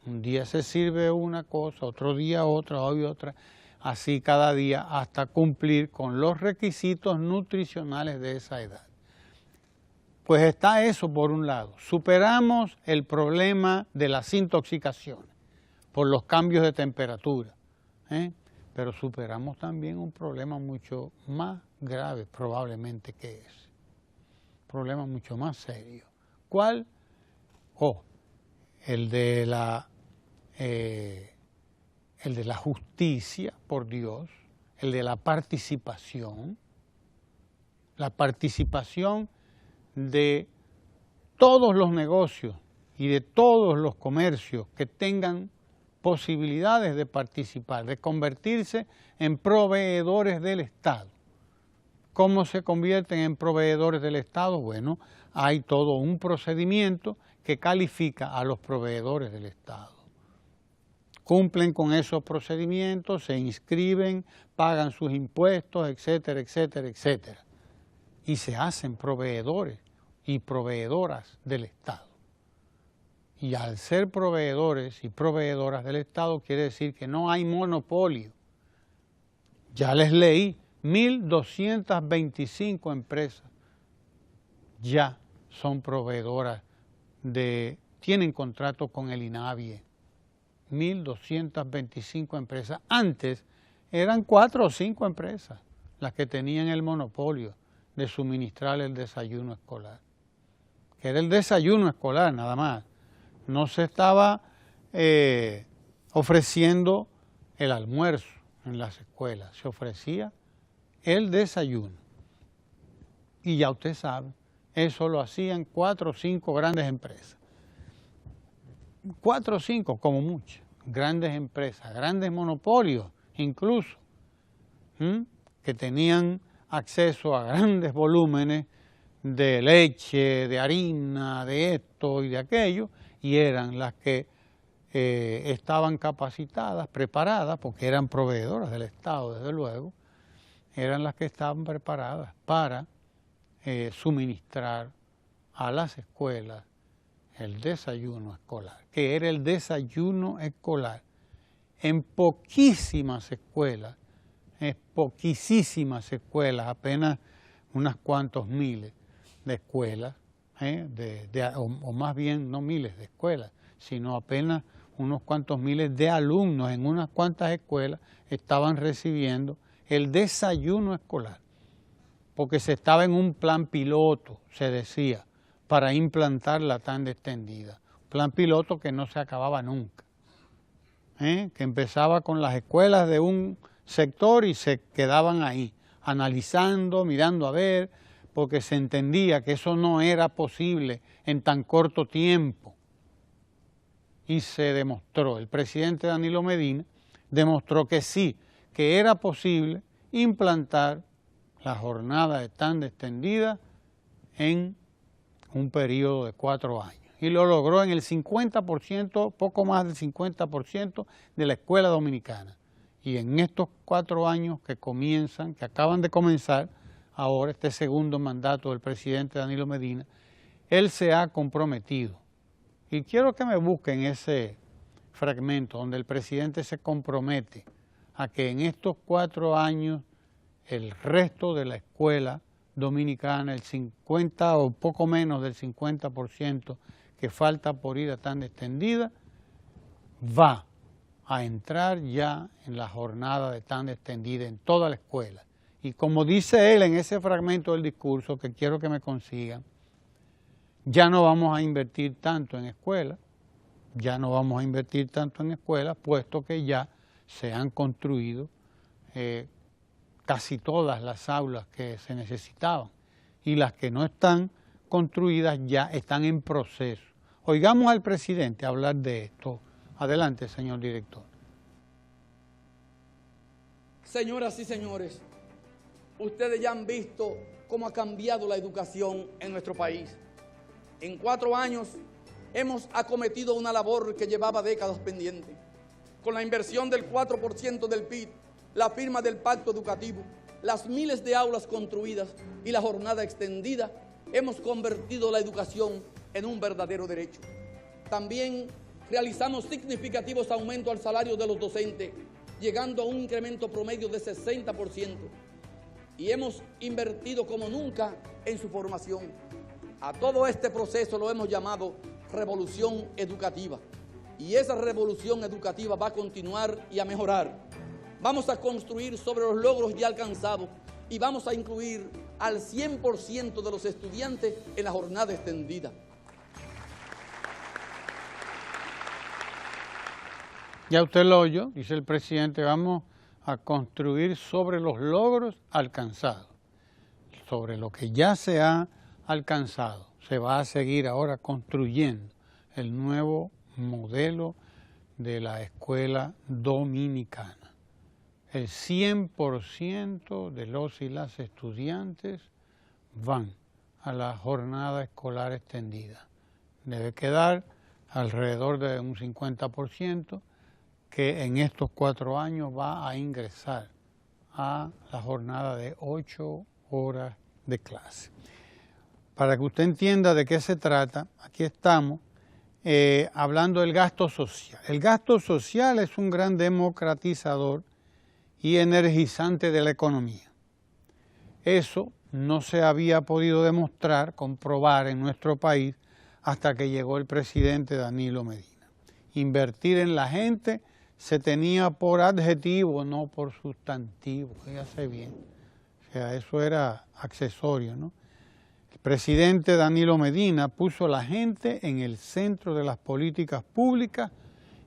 Un día se sirve una cosa, otro día otra, hoy otra, así cada día hasta cumplir con los requisitos nutricionales de esa edad. Pues está eso por un lado. Superamos el problema de las intoxicaciones por los cambios de temperatura, pero superamos también un problema mucho más grave probablemente que ese. Problema mucho más serio. ¿Cuál? El de la justicia, por Dios, el de la participación de todos los negocios y de todos los comercios que tengan posibilidades de participar, de convertirse en proveedores del Estado. ¿Cómo se convierten en proveedores del Estado? Bueno, hay todo un procedimiento que califica a los proveedores del Estado. Cumplen con esos procedimientos, se inscriben, pagan sus impuestos, etcétera, etcétera, etcétera. Y se hacen proveedores y proveedoras del Estado. Y al ser proveedores y proveedoras del Estado quiere decir que no hay monopolio. Ya les leí, 1.225 empresas ya son proveedoras tienen contrato con el INAVIE. 1.225 empresas. Antes eran 4 o 5 empresas las que tenían el monopolio de suministrar el desayuno escolar. Que era el desayuno escolar nada más. No se estaba ofreciendo el almuerzo en las escuelas, se ofrecía el desayuno. Y ya usted sabe, eso lo hacían 4 o 5 grandes empresas. 4 o 5 como muchas, grandes empresas, grandes monopolios incluso, que tenían acceso a grandes volúmenes de leche, de harina, de esto y de aquello, y eran las que estaban capacitadas, preparadas, porque eran proveedoras del Estado, desde luego, eran las que estaban preparadas para suministrar a las escuelas el desayuno escolar, que era el desayuno escolar. En poquísimas escuelas, apenas unas cuantos miles de escuelas, o más bien no miles de escuelas, sino apenas unos cuantos miles de alumnos en unas cuantas escuelas estaban recibiendo el desayuno escolar, porque se estaba en un plan piloto, se decía, para implantar la tanda extendida. Plan piloto que no se acababa nunca, que empezaba con las escuelas de un sector y se quedaban ahí, analizando, mirando a ver, porque se entendía que eso no era posible en tan corto tiempo. Y se demostró, el presidente Danilo Medina demostró que sí, que era posible implantar la jornada de tanda extendida en un periodo de 4 años. Y lo logró en el 50%, poco más del 50% de la escuela dominicana. Y en estos 4 años que acaban de comenzar, ahora este segundo mandato del presidente Danilo Medina, él se ha comprometido. Y quiero que me busquen ese fragmento donde el presidente se compromete a que en estos 4 años el resto de la escuela dominicana, el 50 o poco menos del 50% que falta por ir a tanda extendida, va a entrar ya en la jornada de tanda extendida en toda la escuela. Y como dice él en ese fragmento del discurso, que quiero que me consigan, ya no vamos a invertir tanto en escuelas, puesto que ya se han construido casi todas las aulas que se necesitaban, y las que no están construidas ya están en proceso. Oigamos al presidente hablar de esto. Adelante, señor director. Señoras y señores, ustedes ya han visto cómo ha cambiado la educación en nuestro país. En 4 años hemos acometido una labor que llevaba décadas pendiente. Con la inversión del 4% del PIB, la firma del pacto educativo, las miles de aulas construidas y la jornada extendida, hemos convertido la educación en un verdadero derecho. También realizamos significativos aumentos al salario de los docentes, llegando a un incremento promedio de 60%. Y hemos invertido como nunca en su formación. A todo este proceso lo hemos llamado revolución educativa. Y esa revolución educativa va a continuar y a mejorar. Vamos a construir sobre los logros ya alcanzados y vamos a incluir al 100% de los estudiantes en la jornada extendida. Ya usted lo oyó, dice el presidente, vamos a construir sobre los logros alcanzados, sobre lo que ya se ha alcanzado. Se va a seguir ahora construyendo el nuevo modelo de la escuela dominicana. El 100% de los y las estudiantes van a la jornada escolar extendida. Debe quedar alrededor de un 50% que en estos 4 años va a ingresar a la jornada de 8 horas de clase. Para que usted entienda de qué se trata, aquí estamos hablando del gasto social. El gasto social es un gran democratizador y energizante de la economía. Eso no se había podido demostrar, comprobar en nuestro país hasta que llegó el presidente Danilo Medina. Invertir en la gente se tenía por adjetivo, no por sustantivo, fíjese bien. O sea, eso era accesorio, ¿no? El presidente Danilo Medina puso a la gente en el centro de las políticas públicas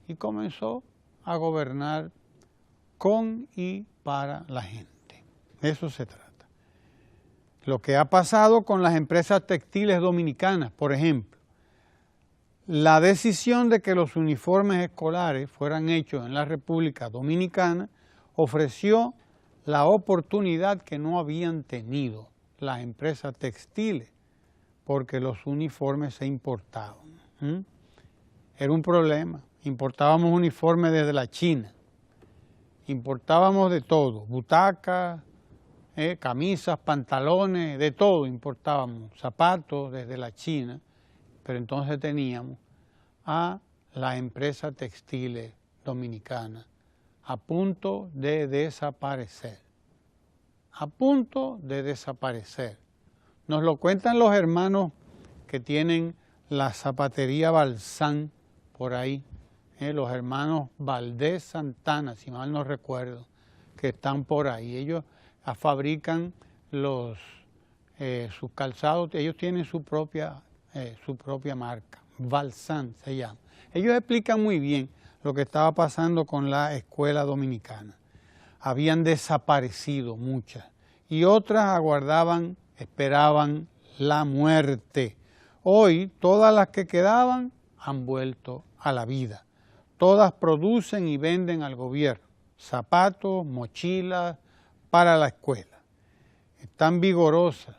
y comenzó a gobernar con y para la gente. De eso se trata. Lo que ha pasado con las empresas textiles dominicanas, por ejemplo, la decisión de que los uniformes escolares fueran hechos en la República Dominicana ofreció la oportunidad que no habían tenido las empresas textiles, porque los uniformes se importaban. Era un problema Importábamos uniformes desde la China. Importábamos de todo, butacas, camisas, pantalones, de todo importábamos, zapatos desde la China, pero entonces teníamos a las empresas textiles dominicanas a punto de desaparecer, a punto de desaparecer. Nos lo cuentan los hermanos que tienen la zapatería Balsán por ahí, los hermanos Valdés Santana, si mal no recuerdo, que están por ahí. Ellos fabrican sus calzados, ellos tienen su propia marca, Balsán se llama. Ellos explican muy bien lo que estaba pasando con la escuela dominicana. Habían desaparecido muchas y otras aguardaban, esperaban la muerte. Hoy todas las que quedaban han vuelto a la vida. Todas producen y venden al gobierno zapatos, mochilas para la escuela. Están vigorosas,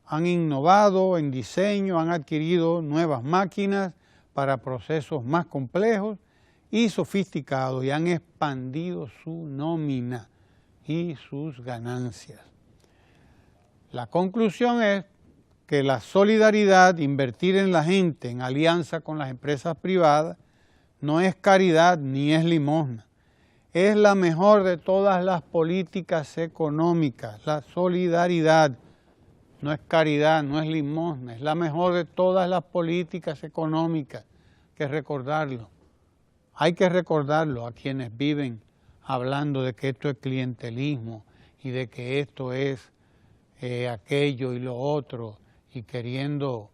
han innovado en diseño, han adquirido nuevas máquinas para procesos más complejos y sofisticados y han expandido su nómina y sus ganancias. La conclusión es que la solidaridad, invertir en la gente en alianza con las empresas privadas, no es caridad ni es limosna. Es la mejor de todas las políticas económicas, la solidaridad. No es caridad, no es limosna, es la mejor de todas las políticas económicas. Hay que recordarlo. Hay que recordarlo a quienes viven hablando de que esto es clientelismo y de que esto es aquello y lo otro y queriendo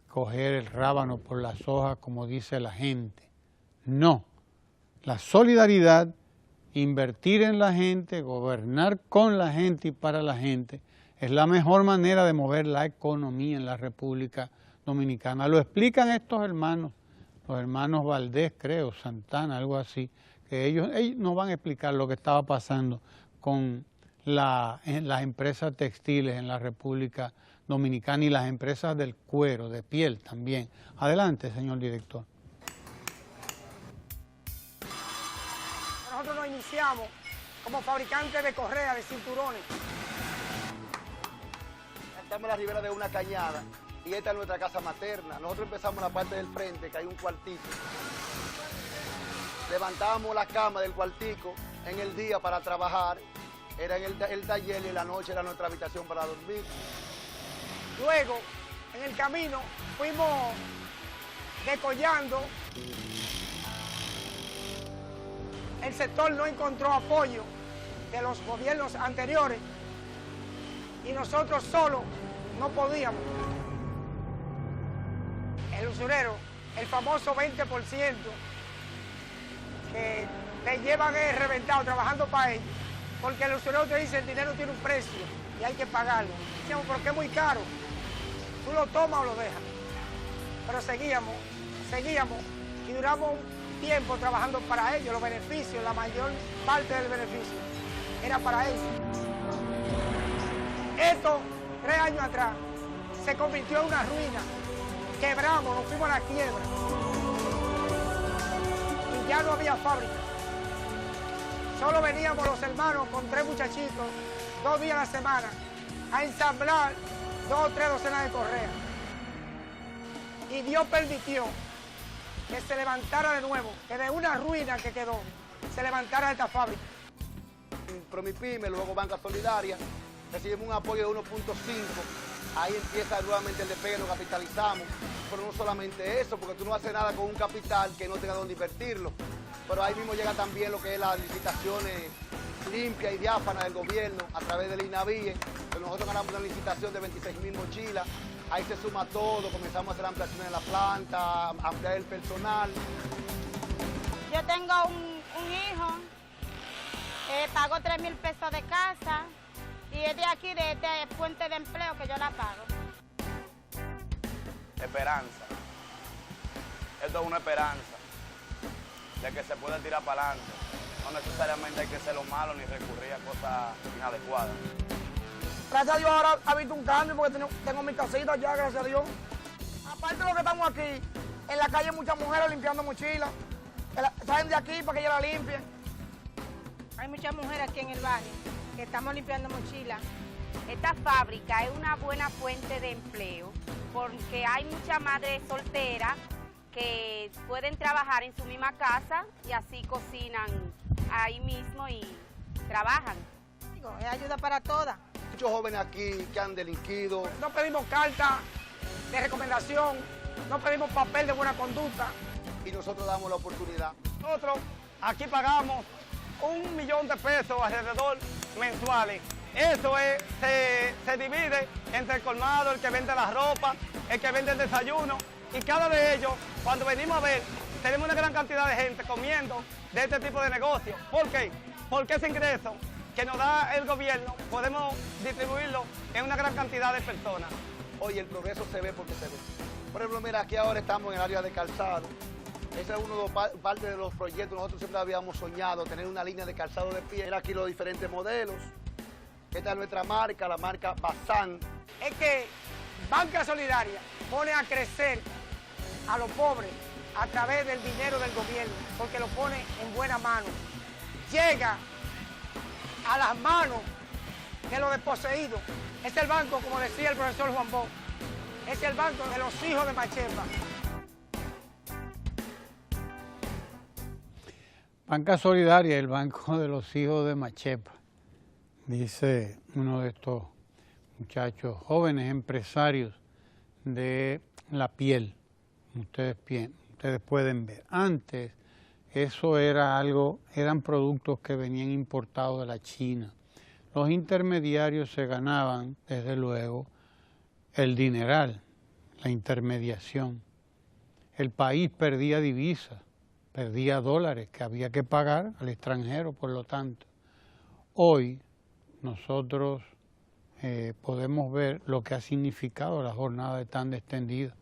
coger el rábano por las hojas, como dice la gente. No, la solidaridad, invertir en la gente, gobernar con la gente y para la gente, es la mejor manera de mover la economía en la República Dominicana. Lo explican estos hermanos, los hermanos Valdés, creo, Santana, algo así, que ellos nos van a explicar lo que estaba pasando con las empresas textiles en la República Dominicana y las empresas del cuero, de piel también. Adelante, señor director. Nosotros nos iniciamos como fabricantes de correas, de cinturones. Estamos en la ribera de una cañada y esta es nuestra casa materna. Nosotros empezamos en la parte del frente, que hay un cuartico. Levantábamos la cama del cuartico en el día para trabajar, era en el taller y en la noche era nuestra habitación para dormir. Luego, en el camino, fuimos decollando. El sector no encontró apoyo de los gobiernos anteriores y nosotros solos no podíamos. El usurero, el famoso 20% que te llevan reventado trabajando para ellos, porque el usurero te dice el dinero tiene un precio y hay que pagarlo. Decíamos, ¿por qué es muy caro? Tú lo tomas o lo dejas. Pero seguíamos y duramos un tiempo trabajando para ellos. Los beneficios, la mayor parte del beneficio era para ellos. Esto, 3 años atrás, se convirtió en una ruina. Quebramos, nos fuimos a la quiebra. Y ya no había fábrica. Solo veníamos los hermanos con 3 muchachitos, 2 días a la semana, a ensamblar 2 o 3 docenas de correas. Y Dios permitió que se levantara de nuevo, que de una ruina que quedó, se levantara esta fábrica. Promipyme, luego Banca Solidaria, recibimos un apoyo de 1.5, ahí empieza nuevamente el despegue, nos capitalizamos, pero no solamente eso, porque tú no haces nada con un capital que no tenga dónde invertirlo, pero ahí mismo llega también lo que es las licitaciones limpias y diáfanas del gobierno a través del INAVIE, pero nosotros ganamos una licitación de 26.000 mochilas, ahí se suma todo, comenzamos a hacer ampliaciones en la planta, ampliar el personal. Yo tengo un hijo, pago 3.000 pesos de casa y es de aquí, de este fuente de empleo que yo la pago. Esperanza. Esto es una esperanza de que se puede tirar para adelante. No necesariamente hay que ser lo malo ni recurrir a cosas inadecuadas. Gracias a Dios ahora ha visto un cambio porque tengo mi casita ya, gracias a Dios. Aparte de lo que estamos aquí, En la calle hay muchas mujeres limpiando mochilas. Salen de aquí para que ellas la limpien. Hay muchas mujeres aquí en el barrio que estamos limpiando mochilas. Esta fábrica es una buena fuente de empleo porque hay muchas madres solteras que pueden trabajar en su misma casa y así cocinan ahí mismo y trabajan. Es ayuda para todas. Muchos jóvenes aquí que han delinquido. No pedimos carta de recomendación, no pedimos papel de buena conducta. Y nosotros damos la oportunidad. Nosotros aquí pagamos 1 millón de pesos alrededor mensuales. Eso se divide entre el colmado, el que vende la ropa, el que vende el desayuno. Y cada de ellos, cuando venimos a ver, tenemos una gran cantidad de gente comiendo de este tipo de negocios. ¿Por qué? Porque ese ingreso que nos da el gobierno podemos distribuirlo en una gran cantidad de personas. Oye, el progreso se ve porque se ve. Por ejemplo, mira, aquí ahora estamos en el área de calzado. Ese es uno de parte de los proyectos. Nosotros siempre habíamos soñado tener una línea de calzado de pie. Mira aquí los diferentes modelos. Esta es nuestra marca, la marca Bazán. Es que Banca Solidaria pone a crecer a los pobres a través del dinero del gobierno, porque lo pone en buena mano. Llega a las manos de los desposeídos. Es el banco, como decía el profesor Juan Bosch, es el banco de los hijos de Machepa. Banca Solidaria, el banco de los hijos de Machepa, dice uno de estos muchachos jóvenes empresarios de la piel. Ustedes pueden ver. Antes eso era eran productos que venían importados de la China. Los intermediarios se ganaban, desde luego, el dineral, la intermediación. El país perdía divisas, perdía dólares que había que pagar al extranjero, por lo tanto. Hoy nosotros podemos ver lo que ha significado la jornada tan extendida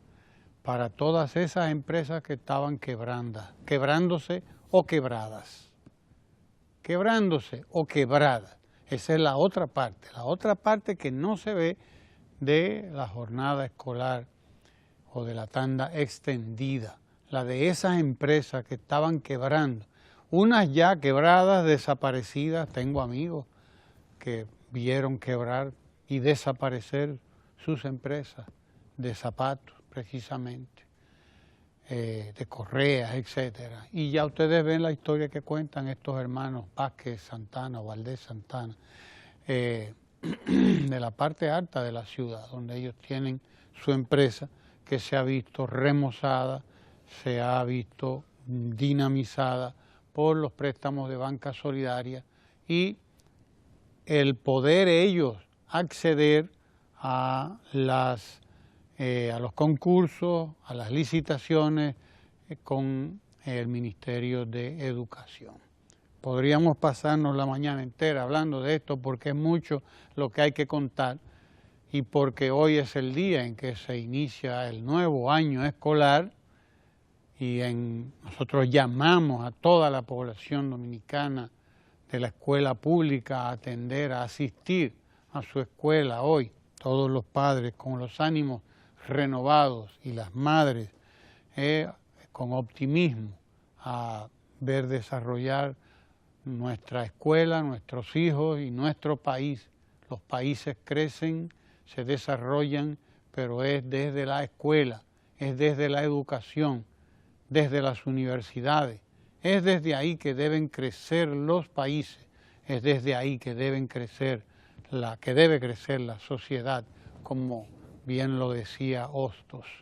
para todas esas empresas que estaban quebrándose o quebradas. Quebrándose o quebradas. Esa es la otra parte que no se ve de la jornada escolar o de la tanda extendida, la de esas empresas que estaban quebrando. Unas ya quebradas, desaparecidas, tengo amigos que vieron quebrar y desaparecer sus empresas de zapatos, precisamente, de correas, etcétera. Y ya ustedes ven la historia que cuentan estos hermanos Vázquez Santana o Valdés Santana, de la parte alta de la ciudad, donde ellos tienen su empresa que se ha visto remozada, se ha visto dinamizada por los préstamos de Banca Solidaria y el poder ellos acceder a los concursos, a las licitaciones con el Ministerio de Educación. Podríamos pasarnos la mañana entera hablando de esto porque es mucho lo que hay que contar y porque hoy es el día en que se inicia el nuevo año escolar y nosotros llamamos a toda la población dominicana de la escuela pública a atender, a asistir a su escuela hoy, todos los padres con los ánimos renovados y las madres con optimismo a ver desarrollar nuestra escuela, nuestros hijos y nuestro país. Los países crecen, se desarrollan, pero es desde la escuela, es desde la educación, desde las universidades. Es desde ahí que deben crecer los países, es desde ahí que debe crecer la sociedad, como bien lo decía Hostos.